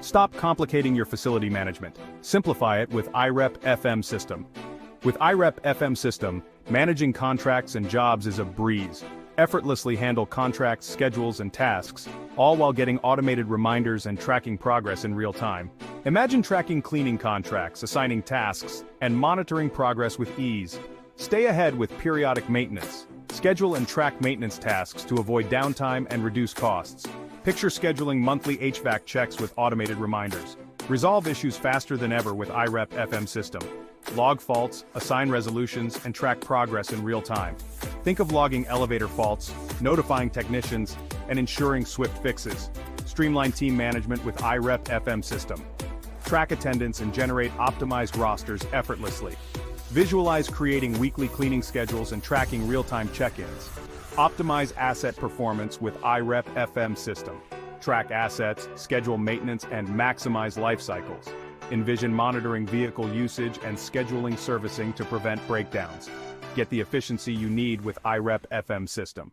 Stop complicating your facility management. Simplify it with iREP FM system. With iREP FM system, managing contracts and jobs is a breeze. Effortlessly handle contracts, schedules, and tasks, all while getting automated reminders and tracking progress in real time. Imagine tracking cleaning contracts, assigning tasks, and monitoring progress with ease. Stay ahead with periodic maintenance. Schedule and track maintenance tasks to avoid downtime and reduce costs. Picture scheduling monthly HVAC checks with automated reminders. Resolve issues faster than ever with iREP FM system. Log faults, assign resolutions, and track progress in real time. Think of logging elevator faults, notifying technicians, and ensuring swift fixes. Streamline team management with iREP FM system. Track attendance and generate optimized rosters effortlessly. Visualize creating weekly cleaning schedules and tracking real-time check-ins. Optimize asset performance with iREP FM system. Track assets, schedule maintenance, and maximize life cycles. Envision monitoring vehicle usage and scheduling servicing to prevent breakdowns. Get the efficiency you need with iREP FM system.